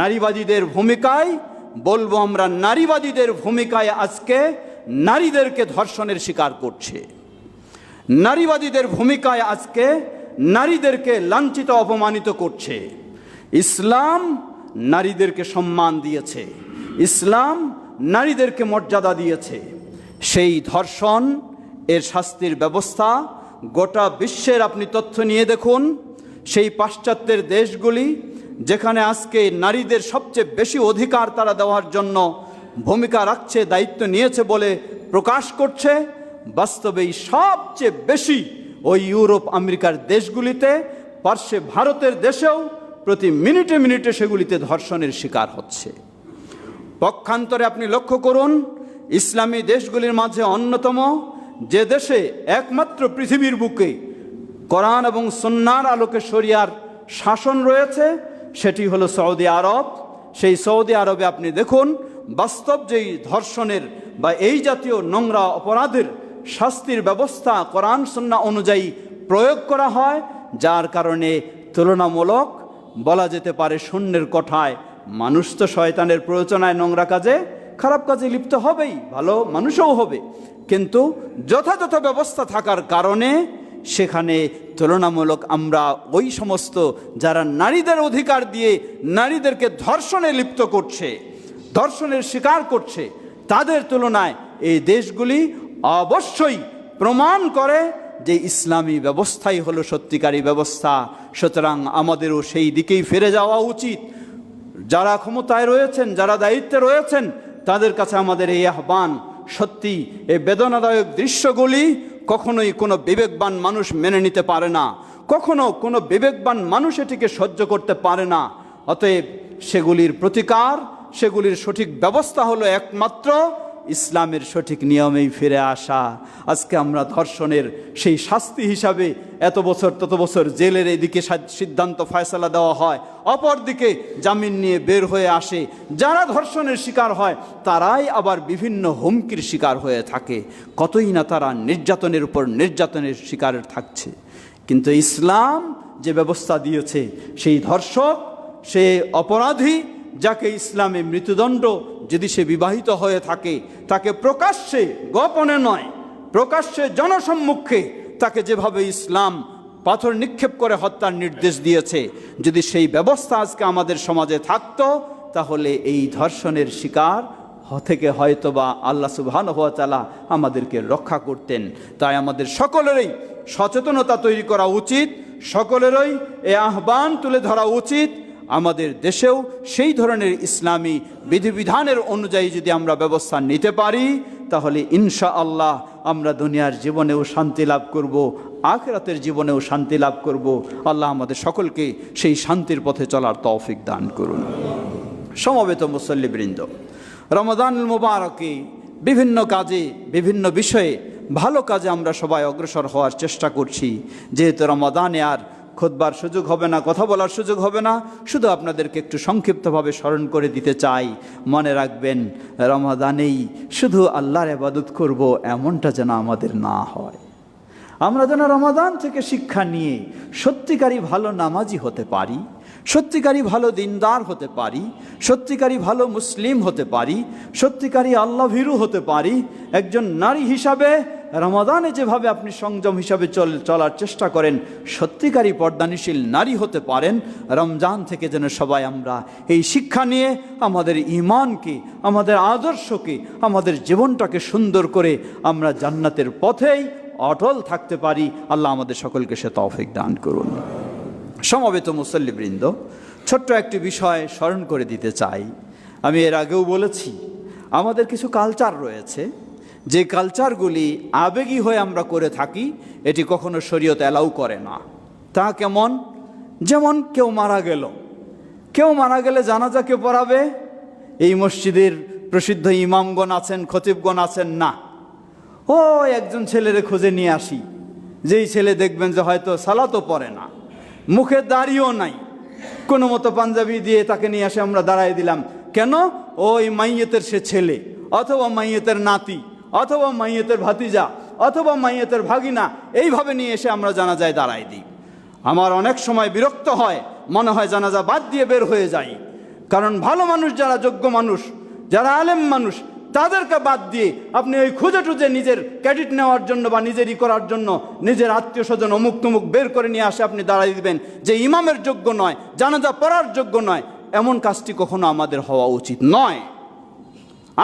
নারীবাদীদের ভূমিকায় বলবো আমরা, নারীবাদীদের ভূমিকায় আজকে নারীদেরকে ধর্ষণের শিকার করছে। নারীবাদীদের ভূমিকায় আজকে নারীদেরকে লাঞ্ছিত, অপমানিত করছে। ইসলাম নারীদেরকে সম্মান দিয়েছে, ইসলাম নারীদেরকে মর্যাদা দিয়েছে। সেই ধর্ষণ এর শাস্তির ব্যবস্থা গোটা বিশ্বের আপনি তথ্য নিয়ে দেখুন। সেই পাশ্চাত্যের দেশগুলি যেখানে আজকে নারীদের সবচেয়ে বেশি অধিকার তারা দেওয়ার জন্য ভূমিকা রাখছে, দায়িত্ব নিয়েছে বলে প্রকাশ করছে, বাস্তবেই সবচেয়ে বেশি ওই ইউরোপ আমেরিকার দেশগুলিতে, পার্শ্বে ভারতের দেশেও প্রতি মিনিটে মিনিটে সেগুলিতে ধর্ষণের শিকার হচ্ছে। পক্ষান্তরে আপনি লক্ষ্য করুন, ইসলামী দেশগুলির মাঝে অন্যতম যে দেশে একমাত্র পৃথিবীর বুকে কোরআন এবং সুন্নাহর আলোকে শরিয়ার শাসন রয়েছে, সেটি হলো সৌদি আরব। সেই সৌদি আরবে আপনি দেখুন, বাস্তব যেই ধর্ষণের বা এই জাতীয় নোংরা অপরাধের শাস্তির ব্যবস্থা কোরআন সুন্নাহ অনুযায়ী প্রয়োগ করা হয়, যার কারণে তুলনামূলক বলা যেতে পারে শূন্যের কোঠায় মানুষ তো শয়তানের প্ররোচনায় নোংরা কাজে খারাপ কাজে লিপ্ত হবেই, ভালো মানুষও হবে, কিন্তু যথাযথ ব্যবস্থা থাকার কারণে সেখানে তুলনামূলক আমরা ওই সমস্ত যারা নারীদের অধিকার দিয়ে নারীদেরকে ধর্ষণে লিপ্ত করছে, ধর্ষণের শিকার করছে, তাদের তুলনায় এই দেশগুলি অবশ্যই প্রমাণ করে যে ইসলামী ব্যবস্থাই হলো সত্যিকারী ব্যবস্থা। সুতরাং আমাদেরও সেই দিকেই ফিরে যাওয়া উচিত। যারা ক্ষমতায় রয়েছেন, যারা দায়িত্বে রয়েছেন, তাদের কাছে আমাদের এই আহ্বান, সত্যি এই বেদনাদায়ক দৃশ্যগুলি কখনোই কোনো বিবেকবান মানুষ মেনে নিতে পারে না, কখনো কোনো বিবেকবান মানুষ এটিকে সহ্য করতে পারে না। অতএব সেগুলির প্রতিকার, সেগুলির সঠিক ব্যবস্থা হলো একমাত্র ইসলামের সঠিক নিয়মেই ফিরে আসা। আজকে আমরা ধর্ষণের সেই শাস্তি হিসাবে এত বছর তত বছর জেলের এদিকে সিদ্ধান্ত ফয়সালা দেওয়া হয়, অপরদিকে জামিন নিয়ে বের হয়ে আসে। যারা ধর্ষণের শিকার হয় তারাই আবার বিভিন্ন হুমকির শিকার হয়ে থাকে, কতই না তারা নির্যাতনের উপর নির্যাতনের শিকার থাকছে। কিন্তু ইসলাম যে ব্যবস্থা দিয়েছে, সেই ধর্ষক, সে অপরাধী, যাকে ইসলামে মৃত্যুদণ্ড, যদি সে বিবাহিত হয়ে থাকে, তাকে প্রকাশ্যে, গোপনে নয়, প্রকাশ্যে জনসম্মুখে তাকে যেভাবে ইসলাম পাথর নিক্ষেপ করে হত্যার নির্দেশ দিয়েছে, যদি সেই ব্যবস্থা আজকে আমাদের সমাজে থাকতো, তাহলে এই ধর্ষণের শিকার থেকে হয়তোবা আল্লাহ সুবহানাহু ওয়া তাআলা আমাদেরকে রক্ষা করতেন। তাই আমাদের সকলেরই সচেতনতা তৈরি করা উচিত, সকলেরই এ আহ্বান তুলে ধরা উচিত। আমাদের দেশেও সেই ধরনের ইসলামী বিধিবিধানের অনুযায়ী যদি আমরা ব্যবস্থা নিতে পারি, তাহলে ইনশাআল্লাহ আমরা দুনিয়ার জীবনেও শান্তি লাভ করব, আখিরাতের জীবনেও শান্তি লাভ করব। আল্লাহ আমাদের সকলকে সেই শান্তির পথে চলার তৌফিক দান করুন। সমবেত মুসল্লিবৃন্দ, রমাদানুল মুবারকে বিভিন্ন কাজে, বিভিন্ন বিষয়ে, ভালো কাজে আমরা সবাই অগ্রসর হওয়ার চেষ্টা করছি। যেহেতু রমাদানে আর খুতবার সুযোগ হবে না, কথা বলার সুযোগ হবে না, শুধু আপনাদেরকে একটু সংক্ষিপ্তভাবে স্মরণ করে দিতে চাই। মনে রাখবেন, রমাদানেই শুধু আল্লাহর ইবাদত করব এমনটা যেন আমাদের না হয়। আমরা যেন রমাদান থেকে শিক্ষা নিয়ে সত্যিকারী ভালো নামাজি হতে পারি, সত্যিকারী ভালো দিনদার হতে পারি, সত্যিকারী ভালো মুসলিম হতে পারি, সত্যিকারী আল্লাহ ভীরু হতে পারি। একজন নারী হিসাবে রমাদানে যেভাবে আপনি সংযম হিসাবে চলার চেষ্টা করেন, সত্যিকারী পর্দানিশীল নারী হতে পারেন। রমজান থেকে যেন সবাই আমরা এই শিক্ষা নিয়ে আমাদের ঈমানকে, আমাদের আদর্শকে, আমাদের জীবনটাকে সুন্দর করে আমরা জান্নাতের পথেই অটল থাকতে পারি। আল্লাহ আমাদের সকলকে সে তৌফিক দান করুন। সমবেত মুসল্লিবৃন্দ, ছোট্ট একটি বিষয় স্মরণ করে দিতে চাই। আমি এর আগেও বলেছি, আমাদের কিছু কালচার রয়েছে, যে কালচারগুলি আবেগী হয়ে আমরা করে থাকি, এটি কখনো শরীয়ত অ্যালাউ করে না। তা কেমন? যেমন কেউ মারা গেলে জানাজা কে পড়াবে? এই মসজিদের প্রসিদ্ধ ইমামগণ আছেন, খতিবগণ আছেন না, ও একজন ছেলেরে খুঁজে নিয়ে আসি, যেই ছেলে দেখবেন যে হয়তো সালাতও পড়ে না, মুখে দাড়িও নাই, কোনো মতো পাঞ্জাবি দিয়ে তাকে নিয়ে আসে, আমরা দাঁড়াই দিলাম। কেন? ওই মাইয়েতের সে ছেলে, অথবা মাইয়েতের নাতি, অথবা মাইয়েতের ভাতিজা, অথবা মাইয়েতের ভাগিনা, এইভাবে নিয়ে এসে আমরা জানাজায় দাঁড়াই দিই। আমার অনেক সময় বিরক্ত হয়, মনে হয় জানাজা বাদ দিয়ে বের হয়ে যাই। কারণ ভালো মানুষ, যারা যোগ্য মানুষ, যারা আলেম মানুষ, তাদেরকে বাদ দিয়ে আপনি ওই খুঁজে টুজে নিজের ক্রেডিট নেওয়ার জন্য বা নিজেরই করার জন্য নিজের আত্মীয় স্বজন অমুক তমুক বের করে নিয়ে আসে আপনি দাঁড়াই দিবেন, যে ইমামের যোগ্য নয়, জানাজা পড়ার যোগ্য নয়। এমন কাজটি কখনো আমাদের হওয়া উচিত নয়।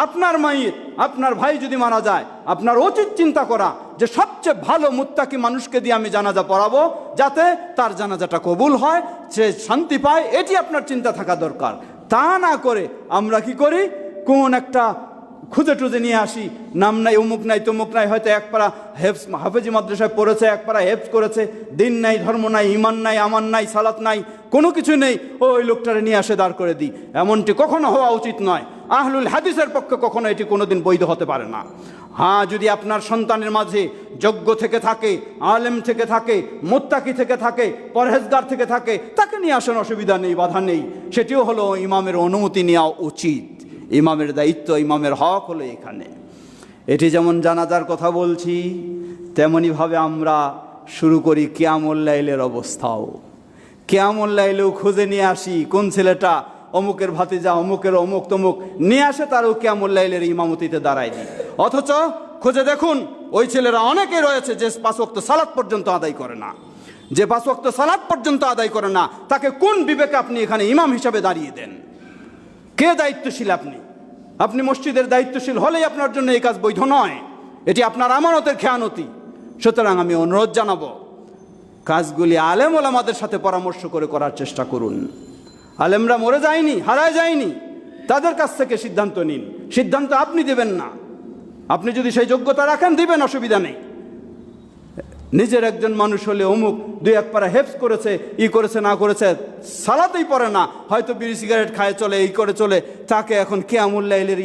আপনার মাইয়ের, আপনার ভাই যদি মারা যায়, আপনার উচিত চিন্তা করা যে সবচেয়ে ভালো মুত্তাকি মানুষকে দিয়ে আমি জানাজা পড়াবো, যাতে তার জানাজাটা কবুল হয়, সে শান্তি পায়। এটি আপনার চিন্তা থাকা দরকার। তা না করে আমরা কি করি, কোন একটা খুঁজে টুজে নিয়ে আসি, নাম নাই, অমুক নাই, তমুক নাই, হয়তো এক পারা হেফজ হাফেজি মাদ্রাসায় পড়েছে, এক পারা হেফজ করেছে, দিন নাই, ধর্ম নাই, ইমান নাই, আমান নাই, সালাত নাই, কোনো কিছু নেই, ওই লোকটারে নিয়ে আসে দাঁড় করে দিই। এমনটি কখনো হওয়া উচিত নয়। আহলুল হাদিসের পক্ষে কখনো এটি কোনোদিন বৈধ হতে পারে না। হ্যাঁ, যদি আপনার সন্তানের মাঝে যোগ্য থেকে থাকে, আলেম থেকে থাকে, মুত্তাকি থেকে থাকে, পরহেজগার থেকে থাকে, তাকে নিয়ে আসেন, অসুবিধা নেই, বাধা নেই। সেটিও হলো ইমামের অনুমতি নেওয়া উচিত। ইমামের দায়িত্ব, ইমামের হক হলো এখানে। এটি যেমন জানাজার কথা বলছি, তেমনিভাবে আমরা শুরু করি কিয়ামুল লাইলের অবস্থাও। কিয়ামুল লাইলেও খুঁজে নিয়ে আসি কোন ছেলেটা
অমুকের ভাতিজা, অমুকের অমুক তমুক নিয়ে আসে, তারও কিয়ামুল লাইলের ইমামতিতে দাঁড়ায় দিই। অথচ খুঁজে দেখুন ওই ছেলেরা অনেকেই রয়েছে যে 5 ওয়াক্ত সালাত পর্যন্ত আদায় করে না। যে 5 ওয়াক্ত সালাত পর্যন্ত আদায় করে না, তাকে কোন বিবেকে আপনি এখানে ইমাম হিসাবে দাঁড়িয়ে দেন? কে দায়িত্বশীল? আপনি মসজিদের দায়িত্বশীল হলেই আপনার জন্য এই কাজ বৈধ নয়, এটি আপনার আমানতের খেয়ানতি। সুতরাং আমি অনুরোধ জানাবো, কাজগুলি আলেম ওলামাদের সাথে পরামর্শ করে করার চেষ্টা করুন। আলেমরা মরে যায়নি, হারায় যায়নি, তাদের কাছ থেকে সিদ্ধান্ত নিন। সিদ্ধান্ত আপনি দেবেন না, আপনি যদি সেই যোগ্যতা রাখেন দিবেন, অসুবিধা নেই। নিজের একজন মানুষ হলে অমুক 2-1 পারা হেফজ করেছে, করেছে না করেছে, সালাতেই পড়ে না, হয়তো বিড়ি সিগারেট খায় চলে, করে চলে, তাকে এখন কিয়ামুল লাইলের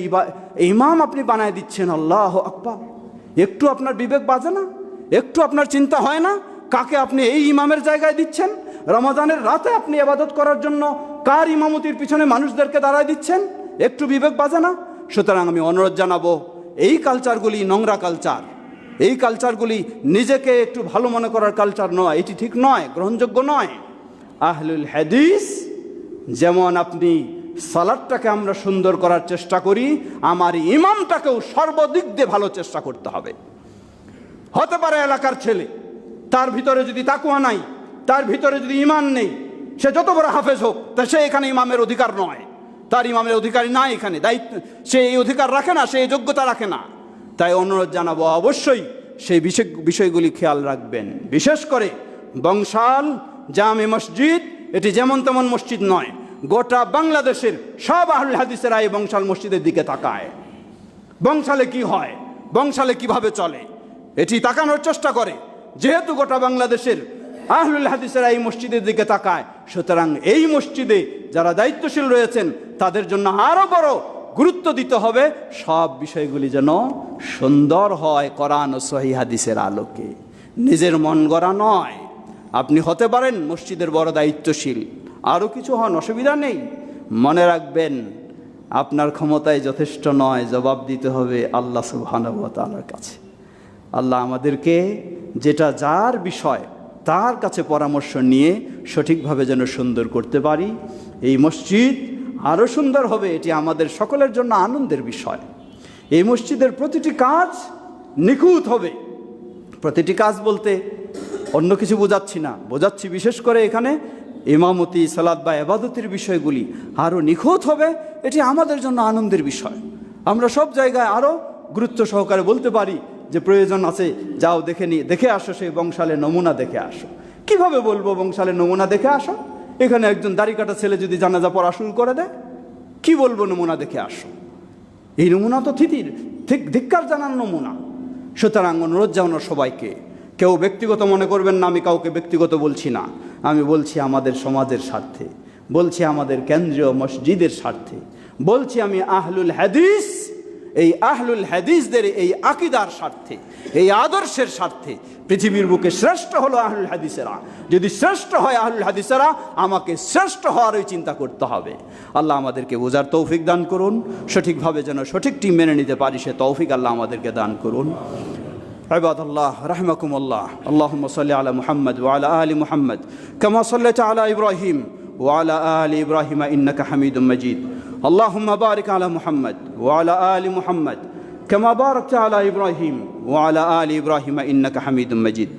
ইমাম আপনি বানায় দিচ্ছেন। আল্লাহু আকবার! একটু আপনার বিবেক বাজে না? একটু আপনার চিন্তা হয় না কাকে আপনি এই ইমামের জায়গায় দিচ্ছেন? রমাদানের রাতে আপনি ইবাদত করার জন্য কার ইমামতির পিছনে মানুষদেরকে দাঁড়ায় দিচ্ছেন? একটু বিবেক বাজে না? সুতরাং আমি অনুরোধ জানাবো, এই কালচারগুলি নোংরা কালচার, এই কালচারগুলি নিজেকে একটু ভালো মনে করার কালচার নয়, এটি ঠিক নয়, গ্রহণযোগ্য নয়। আহলুল হাদিস যেমন আপনি সালাতটাকে আমরা সুন্দর করার চেষ্টা করি, আমার ইমামটাকেও সর্বদিক দিয়ে ভালো চেষ্টা করতে হবে। হতে পারে এলাকার ছেলে, তার ভিতরে যদি তাকওয়া নাই, তার ভিতরে যদি ঈমান নেই, সে যত বড় হাফেজ হোক, তা সে এখানে ইমামের অধিকার নয়, তার ইমামের অধিকারী নাই, এখানে দায়িত্ব, সে এই অধিকার রাখে না, সে এই যোগ্যতা রাখে না। তাই অনুরোধ জানাবো, অবশ্যই সেই বিষয়গুলি খেয়াল রাখবেন। বিশেষ করে বংশাল জামে মসজিদ, এটি যেমন তেমন মসজিদ নয়, গোটা বাংলাদেশের সব আহলুল হাদিসেরা এই বংশাল মসজিদের দিকে তাকায়। বংশালে কি হয়, বংশালে কিভাবে চলে, এটি তাকানোর চেষ্টা করে। যেহেতু গোটা বাংলাদেশের আহলুল হাদিসেরা এই মসজিদের দিকে তাকায়, সুতরাং এই মসজিদে যারা দায়িত্বশীল রয়েছেন তাদের জন্য আরো বড় গুরুত্ব দিতে হবে, সব বিষয়গুলি যেন সুন্দর হয় কোরআন ও সহিহ হাদিসের আলোকে, নিজের মন গড়া নয়। আপনি হতে পারেন মসজিদের বড় দায়িত্বশীল, আরও কিছু হন, অসুবিধা নেই। মনে রাখবেন, আপনার ক্ষমতায় যথেষ্ট নয়, জবাব দিতে হবে আল্লাহ সুবহানাহু ওয়া তাআলার কাছে। আল্লাহ আমাদেরকে যেটা যার বিষয় তার কাছে পরামর্শ নিয়ে সঠিকভাবে যেন সুন্দর করতে পারি। এই মসজিদ আরও সুন্দর হবে, এটি আমাদের সকলের জন্য আনন্দের বিষয়। এই মসজিদের প্রতিটি কাজ নিখুঁত হবে। প্রতিটি কাজ বলতে অন্য কিছু বোঝাচ্ছি না, বোঝাচ্ছি বিশেষ করে এখানে ইমামতি, সালাত বা ইবাদতের বিষয়গুলি আরও নিখুঁত হবে, এটি আমাদের জন্য আনন্দের বিষয়। আমরা সব জায়গায় আরও গুরুত্ব সহকারে বলতে পারি যে প্রয়োজন আছে, যাও দেখে আসো, সেই বংশালের নমুনা দেখে আসো। কিভাবে বলবো বংশালের নমুনা দেখে আসো? এখানে একজন দাড়ি কাটা ছেলে যদি জানাজা পড়া শুরু করে দেয়, কি বলবো নমুনা দেখে আসো? এই নমুনা তো ঠিক ধিক্কার জানার নমুনা। সুতরাং অনুরোধ জানানো সবাইকে, কেউ ব্যক্তিগত মনে করবেন না, আমি কাউকে ব্যক্তিগত বলছি না, আমি বলছি আমাদের সমাজের স্বার্থে, বলছি আমাদের কেন্দ্রীয় মসজিদের স্বার্থে, বলছি আমি আহলুল হাদিস, এই আহলুল হাদিসদের এই আকীদার স্বার্থে, এই আদর্শের স্বার্থে। পৃথিবীর বুকে শ্রেষ্ঠ হলো আহলুল হাদিসেরা। যদি শ্রেষ্ঠ হয় আহলুল হাদিসেরা, আমাকে শ্রেষ্ঠ হওয়ারই চিন্তা করতে হবে। আল্লাহ আমাদেরকে বোঝার তৌফিক দান করুন, সঠিকভাবে যেন সঠিকটি মেনে নিতে পারি সে তৌফিক আল্লাহ আমাদেরকে দান করুন। ইবাদাল্লাহ রাহমাকুমুল্লাহ, আল্লাহুম্মা সাল্লি আলা মুহাম্মদ ওয়া আলা আলি মুহাম্মদ কামা সাল্লাইতা আলা ইব্রাহিম ওয়া আলা আলি ইব্রাহিম ইন্নাকা হামিদুম মাজিদ। আল্লাহুম্মা বারিক আলা মুহাম্মদ ওয়া আলা আলি মুহাম্মদ কামা বারাকতা আলা ইব্রাহিম ওয়া আলা আলি ইব্রাহিম ইন্নাকা হামিদুম মাজিদ।